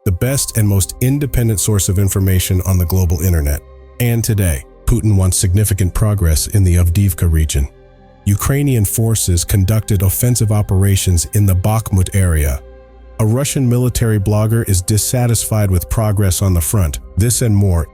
the best and most independent source of information on the global internet. And today, Putin wants significant progress in the Avdiivka region. Ukrainian forces conducted offensive operations in the Bakhmut area. A Russian military blogger is dissatisfied with progress on the front. This and more.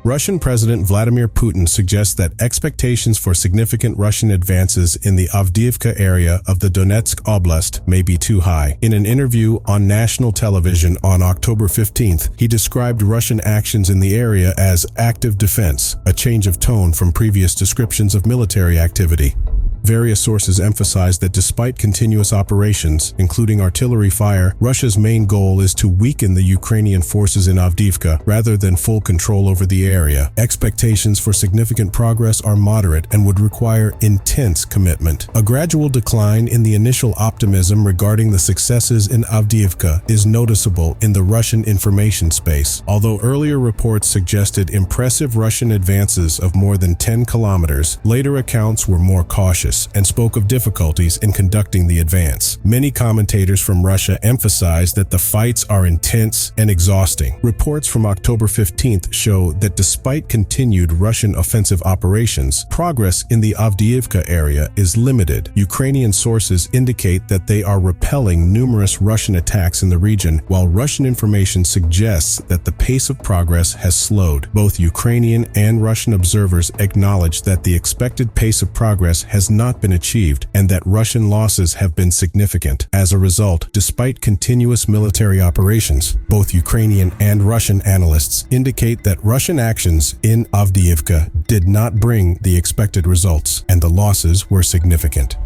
Russian President Vladimir Putin suggests that expectations for significant Russian advances in the Avdiivka area of the Donetsk Oblast may be too high. In an interview on national television on October 15th, he described Russian actions in the area as active defense, a change of tone from previous descriptions of military activity. Various sources emphasize that despite continuous operations, including artillery fire, Russia's main goal is to weaken the Ukrainian forces in Avdiivka rather than full control over the area. Expectations for significant progress are moderate and would require intense commitment. A gradual decline in the initial optimism regarding the successes in Avdiivka is noticeable in the Russian information space. Although earlier reports suggested impressive Russian advances of more than 10 kilometers, later accounts were more cautious and spoke of difficulties in conducting the advance. Many commentators from Russia emphasize that the fights are intense and exhausting. Reports from October 15th show that despite continued Russian offensive operations, progress in the Avdiivka area is limited. Ukrainian sources indicate that they are repelling numerous Russian attacks in the region, while Russian information suggests that the pace of progress has slowed. Both Ukrainian and Russian observers acknowledge that the expected pace of progress has not been achieved and that Russian losses have been significant. As a result, despite continuous military operations, both Ukrainian and Russian analysts indicate that Russian actions in Avdiivka did not bring the expected results, and the losses were significant.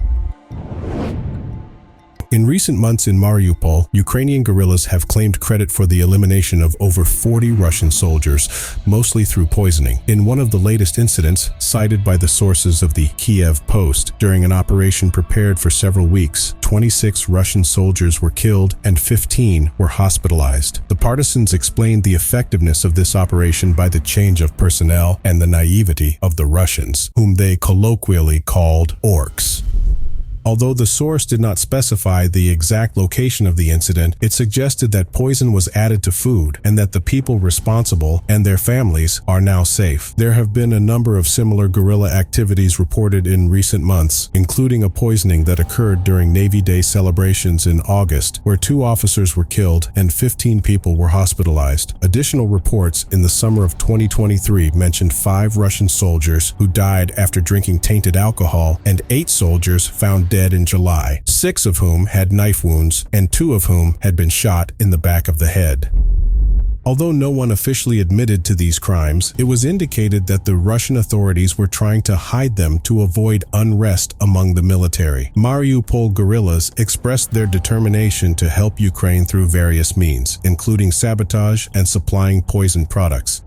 In recent months in Mariupol, Ukrainian guerrillas have claimed credit for the elimination of over 40 Russian soldiers, mostly through poisoning. In one of the latest incidents, cited by the sources of the Kiev Post, during an operation prepared for several weeks, 26 Russian soldiers were killed and 15 were hospitalized. The partisans explained the effectiveness of this operation by the change of personnel and the naivety of the Russians, whom they colloquially called orcs. Although the source did not specify the exact location of the incident, it suggested that poison was added to food and that the people responsible and their families are now safe. There have been a number of similar guerrilla activities reported in recent months, including a poisoning that occurred during Navy Day celebrations in August, where 2 officers were killed and 15 people were hospitalized. Additional reports in the summer of 2023 mentioned 5 Russian soldiers who died after drinking tainted alcohol and 8 soldiers found dead in July, 6 of whom had knife wounds and 2 of whom had been shot in the back of the head. Although no one officially admitted to these crimes, it was indicated that the Russian authorities were trying to hide them to avoid unrest among the military. Mariupol guerrillas expressed their determination to help Ukraine through various means, including sabotage and supplying poison products.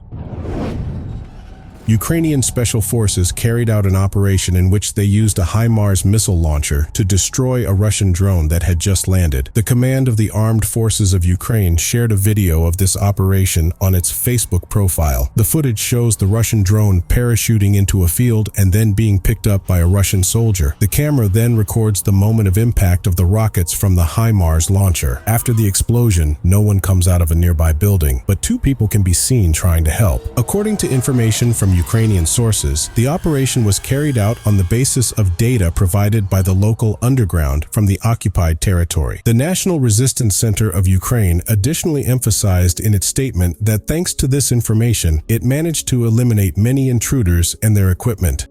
Ukrainian special forces carried out an operation in which they used a HIMARS missile launcher to destroy a Russian drone that had just landed. The command of the Armed Forces of Ukraine shared a video of this operation on its Facebook profile. The footage shows the Russian drone parachuting into a field and then being picked up by a Russian soldier. The camera then records the moment of impact of the rockets from the HIMARS launcher. After the explosion, no one comes out of a nearby building, but 2 people can be seen trying to help. According to information from Ukrainian sources, the operation was carried out on the basis of data provided by the local underground from the occupied territory. The National Resistance Center of Ukraine additionally emphasized in its statement that thanks to this information, it managed to eliminate many intruders and their equipment.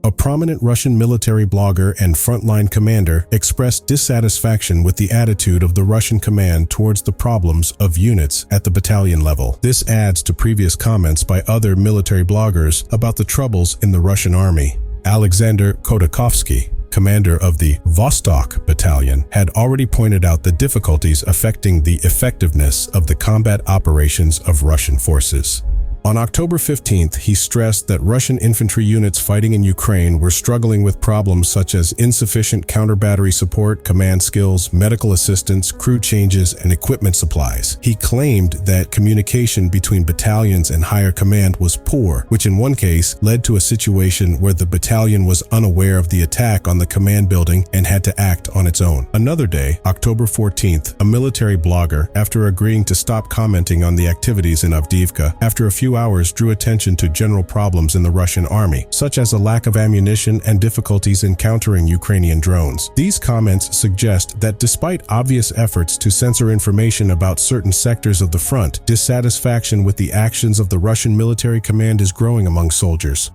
A prominent Russian military blogger and frontline commander expressed dissatisfaction with the attitude of the Russian command towards the problems of units at the battalion level. This adds to previous comments by other military bloggers about the troubles in the Russian army. Alexander Khodakovsky, commander of the Vostok Battalion, had already pointed out the difficulties affecting the effectiveness of the combat operations of Russian forces. On October 15th, he stressed that Russian infantry units fighting in Ukraine were struggling with problems such as insufficient counter-battery support, command skills, medical assistance, crew changes, and equipment supplies. He claimed that communication between battalions and higher command was poor, which in one case led to a situation where the battalion was unaware of the attack on the command building and had to act on its own. Another day, October 14th, a military blogger, after agreeing to stop commenting on the activities in Avdiivka, after a few hours drew attention to general problems in the Russian army, such as a lack of ammunition and difficulties in countering Ukrainian drones. These comments suggest that despite obvious efforts to censor information about certain sectors of the front, dissatisfaction with the actions of the Russian military command is growing among soldiers.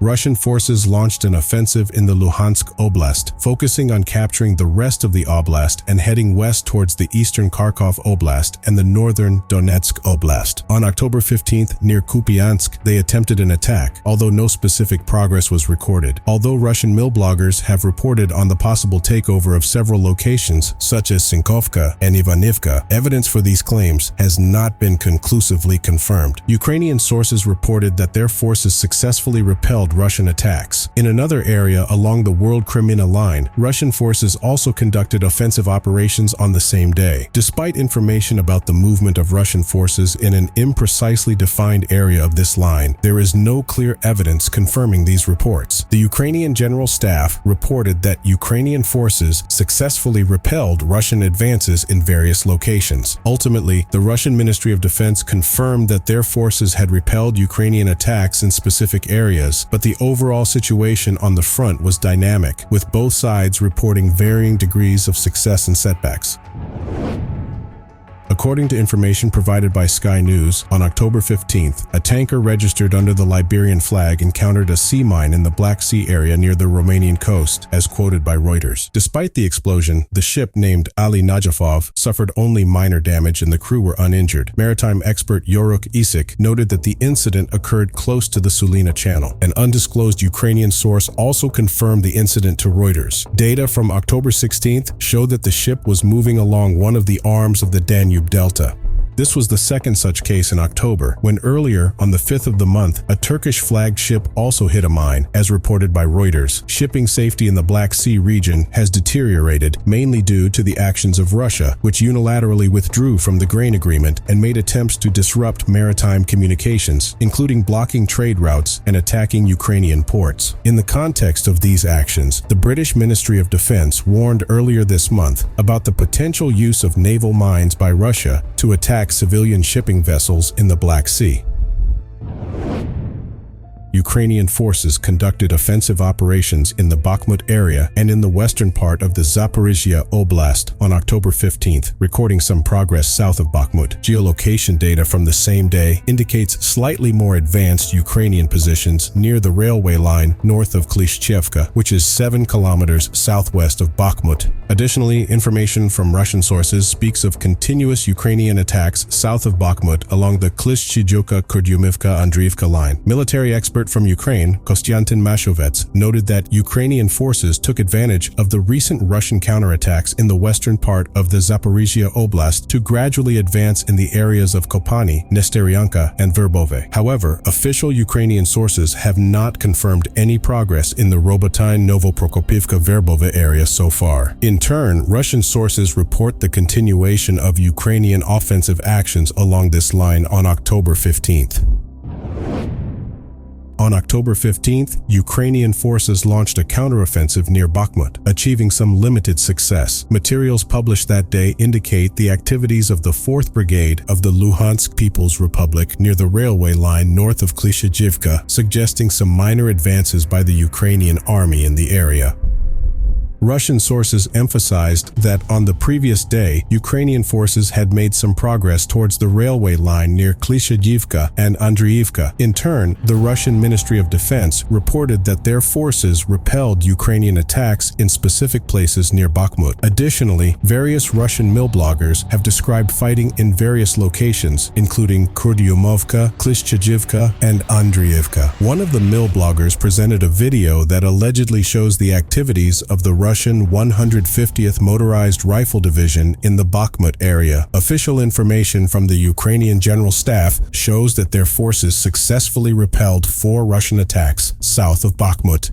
Russian forces launched an offensive in the Luhansk Oblast, focusing on capturing the rest of the oblast and heading west towards the eastern Kharkov Oblast and the northern Donetsk Oblast. On October 15th, near Kupiansk, they attempted an attack, although no specific progress was recorded. Although Russian mill bloggers have reported on the possible takeover of several locations, such as Sinkovka and Ivanivka, evidence for these claims has not been conclusively confirmed. Ukrainian sources reported that their forces successfully repelled Russian attacks. In another area along the World-Crimea line, Russian forces also conducted offensive operations on the same day. Despite information about the movement of Russian forces in an imprecisely defined area of this line, there is no clear evidence confirming these reports. The Ukrainian General Staff reported that Ukrainian forces successfully repelled Russian advances in various locations. Ultimately, the Russian Ministry of Defense confirmed that their forces had repelled Ukrainian attacks in specific areas, but the overall situation on the front was dynamic, with both sides reporting varying degrees of success and setbacks. According to information provided by Sky News, on October 15th, a tanker registered under the Liberian flag encountered a sea mine in the Black Sea area near the Romanian coast, as quoted by Reuters. Despite the explosion, the ship named Ali Najafov suffered only minor damage and the crew were uninjured. Maritime expert Yoruk Isik noted that the incident occurred close to the Sulina Channel. An undisclosed Ukrainian source also confirmed the incident to Reuters. Data from October 16th showed that the ship was moving along one of the arms of the Danube Delta. This was the second such case in October, when earlier, on the 5th of the month, a Turkish-flagged ship also hit a mine, as reported by Reuters. Shipping safety in the Black Sea region has deteriorated, mainly due to the actions of Russia, which unilaterally withdrew from the grain agreement and made attempts to disrupt maritime communications, including blocking trade routes and attacking Ukrainian ports. In the context of these actions, the British Ministry of Defense warned earlier this month about the potential use of naval mines by Russia to attack civilian shipping vessels in the Black Sea. Ukrainian forces conducted offensive operations in the Bakhmut area and in the western part of the Zaporizhia Oblast on October 15th, recording some progress south of Bakhmut. Geolocation data from the same day indicates slightly more advanced Ukrainian positions near the railway line north of Klishchevka, which is 7 kilometers southwest of Bakhmut. Additionally, information from Russian sources speaks of continuous Ukrainian attacks south of Bakhmut along the Klishchiivka-Kurdyumivka-Andriivka line. Military expert from Ukraine, Kostyantin Mashovets, noted that Ukrainian forces took advantage of the recent Russian counterattacks in the western part of the Zaporizhia Oblast to gradually advance in the areas of Kopani, Nesteryanka, and Verbove. However, official Ukrainian sources have not confirmed any progress in the Robotyne-Novoprokopivka-Verbove area so far. In turn, Russian sources report the continuation of Ukrainian offensive actions along this line on October 15th. On October 15th, Ukrainian forces launched a counteroffensive near Bakhmut, achieving some limited success. Materials published that day indicate the activities of the 4th Brigade of the Luhansk People's Republic near the railway line north of Klishchiivka, suggesting some minor advances by the Ukrainian army in the area. Russian sources emphasized that on the previous day, Ukrainian forces had made some progress towards the railway line near Klishchiivka and Andriivka. In turn, the Russian Ministry of Defense reported that their forces repelled Ukrainian attacks in specific places near Bakhmut. Additionally, various Russian mill bloggers have described fighting in various locations, including Kurdyumovka, Klishchiivka, and Andriivka. One of the mill bloggers presented a video that allegedly shows the activities of the Russian Russian 150th Motorized Rifle Division in the Bakhmut area. Official information from the Ukrainian General Staff shows that their forces successfully repelled 4 Russian attacks south of Bakhmut.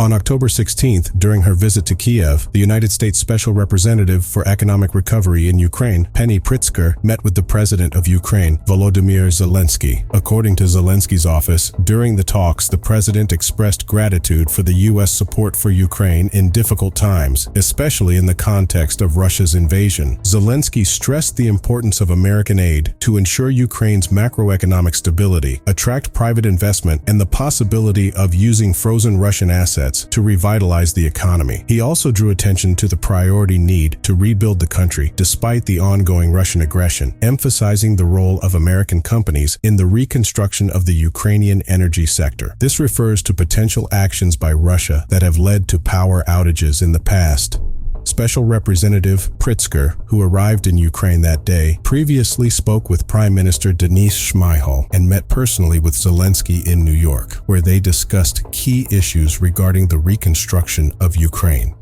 On October 16th, during her visit to Kiev, the United States Special Representative for Economic Recovery in Ukraine, Penny Pritzker, met with the President of Ukraine, Volodymyr Zelensky. According to Zelensky's office, during the talks, the President expressed gratitude for the U.S. support for Ukraine in difficult times, especially in the context of Russia's invasion. Zelensky stressed the importance of American aid to ensure Ukraine's macroeconomic stability, attract private investment, and the possibility of using frozen Russian assets to revitalize the economy. He also drew attention to the priority need to rebuild the country despite the ongoing Russian aggression, emphasizing the role of American companies in the reconstruction of the Ukrainian energy sector. This refers to potential actions by Russia that have led to power outages in the past. Special Representative Pritzker, who arrived in Ukraine that day, previously spoke with Prime Minister Denis Shmyhal and met personally with Zelensky in New York, where they discussed key issues regarding the reconstruction of Ukraine.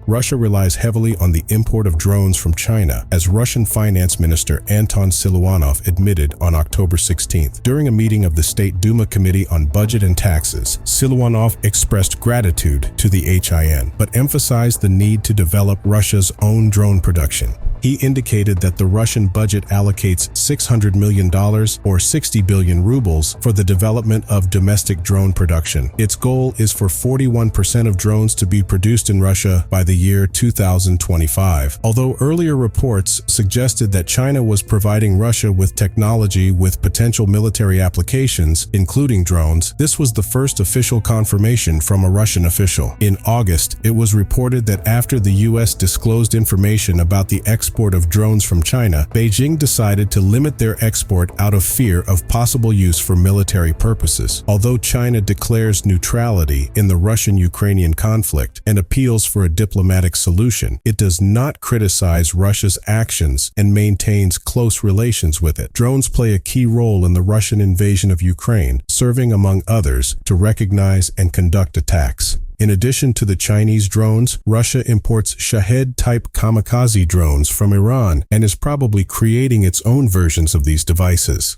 Russia relies heavily on the import of drones from China, as Russian Finance Minister Anton Siluanov admitted on October 16th. During a meeting of the State Duma Committee on Budget and Taxes, Siluanov expressed gratitude to the HIN, but emphasized the need to develop Russia's own drone production. He indicated that the Russian budget allocates $600 million or 60 billion rubles for the development of domestic drone production. Its goal is for 41% of drones to be produced in Russia by the year 2025. Although earlier reports suggested that China was providing Russia with technology with potential military applications, including drones, this was the first official confirmation from a Russian official. In August, it was reported that after the U.S. disclosed information about the export of drones from China, Beijing decided to limit their export out of fear of possible use for military purposes. Although China declares neutrality in the Russian-Ukrainian conflict and appeals for a diplomatic solution, it does not criticize Russia's actions and maintains close relations with it. Drones play a key role in the Russian invasion of Ukraine, serving, among others, to recognize and conduct attacks. In addition to the Chinese drones, Russia imports Shahed-type kamikaze drones from Iran and is probably creating its own versions of these devices.